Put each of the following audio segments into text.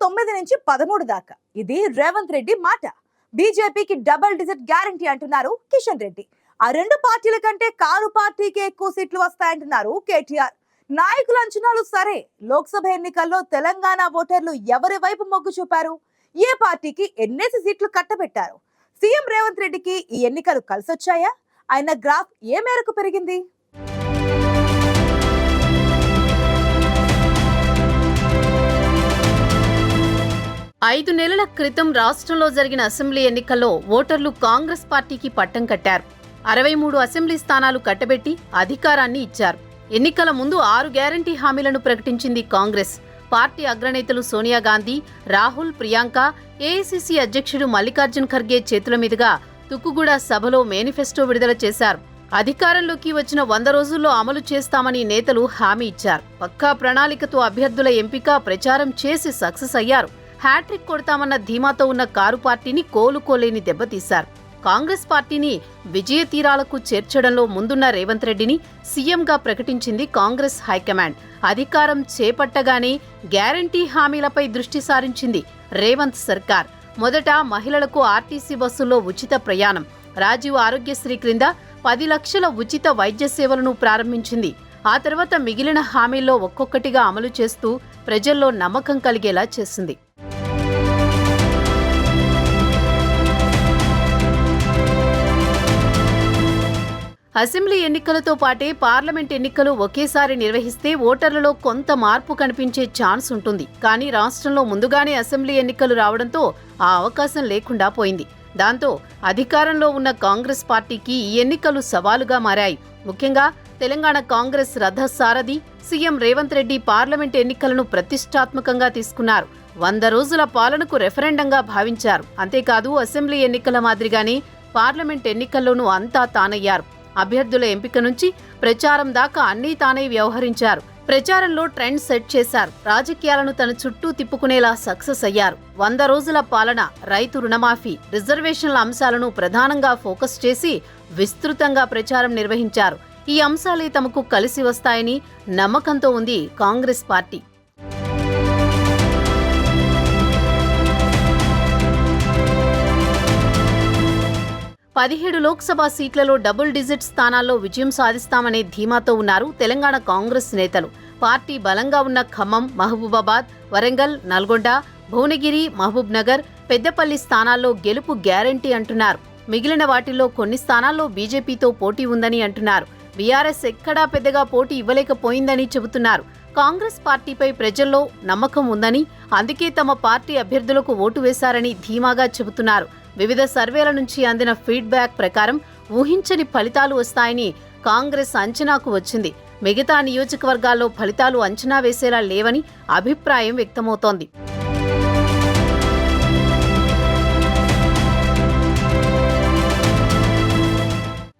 9 నుంచి 13 దాకా. ఇది రేవంత్ రెడ్డి మాట. బీజేపీకి డబుల్ డిజిట్ గ్యారంటీ అంటున్నారు కిషన్ రెడ్డి. ఆ రెండు పార్టీల కంటే కారు పార్టీకి ఎక్కువ సీట్లు వస్తాయంటున్నారు కేటీఆర్. నాయకుల అంచనాలు సరే, లోక్సభ ఎన్నికల్లో తెలంగాణ ఓటర్లు ఎవరి వైపు మొగ్గు చూపారు? ఏ పార్టీకి ఎన్నేసి సీట్లు కట్టబెట్టారు? సీఎం రేవంత్ రెడ్డికి ఈ ఎన్నికలు కలిసొచ్చాయా? ఆయన గ్రాఫ్ ఏ మేరకు పెరిగింది? 5 నెలల క్రితం రాష్ట్రంలో జరిగిన అసెంబ్లీ ఎన్నికల్లో ఓటర్లు కాంగ్రెస్ పార్టీకి పట్టం కట్టారు. 63 అసెంబ్లీ స్థానాలు కట్టబెట్టి అధికారాన్ని ఇచ్చారు. ఎన్నికల ముందు 6 గ్యారంటీ హామీలను ప్రకటించింది కాంగ్రెస్. పార్టీ అగ్రనేతలు సోనియా గాంధీ, రాహుల్, ప్రియాంక, ఏఐసీసీ అధ్యక్షుడు మల్లికార్జున్ ఖర్గే చేతుల మీదుగా తుక్కుగూడ సభలో మేనిఫెస్టో విడుదల చేశారు. అధికారంలోకి వచ్చిన 100 రోజుల్లో అమలు చేస్తామని నేతలు హామీ ఇచ్చారు. పక్కా ప్రణాళికతో అభ్యర్థుల ఎంపిక, ప్రచారం చేసి సక్సెస్ అయ్యారు. హ్యాట్రిక్ కొడతామన్న ధీమాతో ఉన్న కారు పార్టీని కోలుకోలేని దెబ్బతీశారు. కాంగ్రెస్ పార్టీని విజయ తీరాలకు చేర్చడంలో ముందున్న రేవంత్ రెడ్డిని సీఎంగా ప్రకటించింది కాంగ్రెస్ హైకమాండ్. అధికారం చేపట్టగానే గ్యారంటీ హామీలపై దృష్టి సారించింది రేవంత్ సర్కార్. మొదట మహిళలకు ఆర్టీసీ బస్సుల్లో ఉచిత ప్రయాణం, రాజీవ్ ఆరోగ్యశ్రీ క్రింద 10 లక్షల ఉచిత వైద్య సేవలను ప్రారంభించింది. ఆ తర్వాత మిగిలిన హామీల్లో ఒక్కొక్కటిగా అమలు చేస్తూ ప్రజల్లో నమ్మకం కలిగేలా చేసింది. అసెంబ్లీ ఎన్నికలతో పాటే పార్లమెంట్ ఎన్నికలు ఒకేసారి నిర్వహిస్తే ఓటర్లలో కొంత మార్పు కనిపించే ఛాన్స్ ఉంటుంది. కానీ రాష్ట్రంలో ముందుగానే అసెంబ్లీ ఎన్నికలు రావడంతో ఆ అవకాశం లేకుండా పోయింది. దాంతో అధికారంలో ఉన్న కాంగ్రెస్ పార్టీకి ఈ ఎన్నికలు సవాలుగా మారాయి. ముఖ్యంగా తెలంగాణ కాంగ్రెస్ రథసారథి సీఎం రేవంత్ రెడ్డి పార్లమెంట్ ఎన్నికలను ప్రతిష్టాత్మకంగా తీసుకున్నారు. 100 రోజుల పాలనకు రెఫరెండంగా భావించారు. అంతేకాదు అసెంబ్లీ ఎన్నికల మాదిరిగానే పార్లమెంట్ ఎన్నికల్లోనూ అంతా తానయ్యారు. అభ్యర్థుల ఎంపిక నుంచి ప్రచారం దాకా అన్నీ తానే వ్యవహరించారు. ప్రచారంలో ట్రెండ్ సెట్ చేశారు. రాజకీయాలను తన చుట్టూ తిప్పుకునేలా సక్సెస్ అయ్యారు. 100 రోజుల పాలన, రైతు రుణమాఫీ, రిజర్వేషన్ల అంశాలను ప్రధానంగా ఫోకస్ చేసి విస్తృతంగా ప్రచారం నిర్వహించారు. ఈ అంశాలే తమకు కలిసి వస్తాయని నమ్మకంతో ఉంది కాంగ్రెస్ పార్టీ. 17 లోక్సభ సీట్లలో డబుల్ డిజిట్ స్థానాల్లో విజయం సాధిస్తామనే ధీమాతో ఉన్నారు తెలంగాణ కాంగ్రెస్ నేతలు. పార్టీ బలంగా ఉన్న ఖమ్మం, మహబూబాబాద్, వరంగల్, నల్గొండ, భువనగిరి, మహబూబ్ నగర్, పెద్దపల్లి స్థానాల్లో గెలుపు గ్యారంటీ అంటున్నారు. మిగిలిన వాటిల్లో కొన్ని స్థానాల్లో బీజేపీతో పోటీ ఉందని అంటున్నారు. బీఆర్ఎస్ ఎక్కడా పెద్దగా పోటీ ఇవ్వలేకపోయిందని చెబుతున్నారు. కాంగ్రెస్ పార్టీపై ప్రజల్లో నమ్మకం ఉందని, అందుకే తమ పార్టీ అభ్యర్థులకు ఓటు వేశారని ధీమాగా చెబుతున్నారు. వివిధ సర్వేల నుంచి అందిన ఫీడ్బ్యాక్ ప్రకారం ఊహించని ఫలితాలు వస్తాయని కాంగ్రెస్ అంచనాకు వచ్చింది. మిగతా నియోజకవర్గాల్లో ఫలితాలు అంచనా వేసేలా లేవని అభిప్రాయం వ్యక్తమవుతోంది.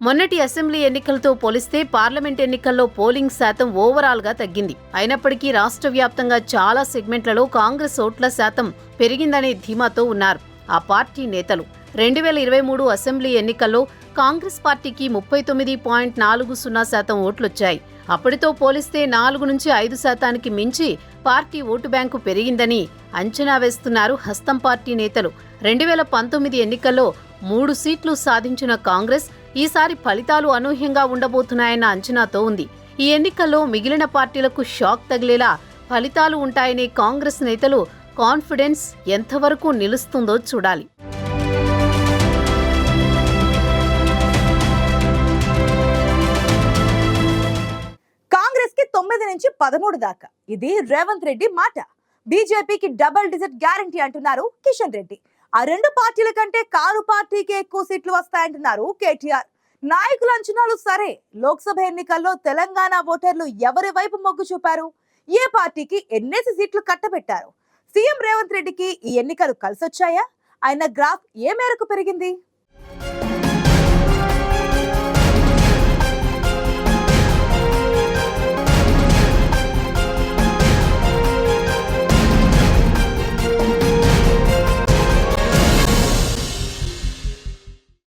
మొన్నటి అసెంబ్లీ ఎన్నికలతో పోలిస్తే పార్లమెంట్ ఎన్నికల్లో పోలింగ్ శాతం ఓవరాల్గా తగ్గింది. అయినప్పటికీ రాష్ట్ర వ్యాప్తంగా చాలా సెగ్మెంట్లలో కాంగ్రెస్ ఓట్ల శాతం పెరిగిందనే ధీమాతో ఉన్నారు ఆ పార్టీ నేతలు. 2023 అసెంబ్లీ ఎన్నికల్లో కాంగ్రెస్ పార్టీకి 39.40% ఓట్లొచ్చాయి. అప్పటితో పోలిస్తే 4 నుంచి 5% మించి పార్టీ ఓటు బ్యాంకు పెరిగిందని అంచనా వేస్తున్నారు హస్తం పార్టీ నేతలు. 2019 ఎన్నికల్లో 3 సీట్లు సాధించిన కాంగ్రెస్ ఈసారి ఫలితాలు అనూహ్యంగా ఉండబోతున్నాయన్న అంచనాతో ఉంది. ఈ ఎన్నికల్లో మిగిలిన పార్టీలకు షాక్ తగిలేలా ఫలితాలు ఉంటాయనే కాంగ్రెస్ నేతలు కాన్ఫిడెన్స్ ఎంతవరకు నిలుస్తుందో చూడాలి. కాంగ్రెస్ కి 9 నుంచి 13 దాకా. ఇది రేవంత్ రెడ్డి మాట. బీజేపీకి డబుల్ డిజిట్ గ్యారంటీ అంటున్నారు కిషన్ రెడ్డి. ఆ రెండు పార్టీల కంటే కారు పార్టీకి ఎక్కువ సీట్లు వస్తాయంటున్నారు కేటీఆర్. నాయకుల అంచనాలు సరే, లోక్సభ ఎన్నికల్లో తెలంగాణ ఓటర్లు ఎవరి వైపు మొగ్గు చూపారు? ఏ పార్టీకి ఎన్నేసి సీట్లు కట్టబెట్టారు? సీఎం రేవంత్ రెడ్డికి ఈ ఎన్నికలు కలిసొచ్చాయా? ఆయన గ్రాఫ్ ఏ మేరకు పెరిగింది?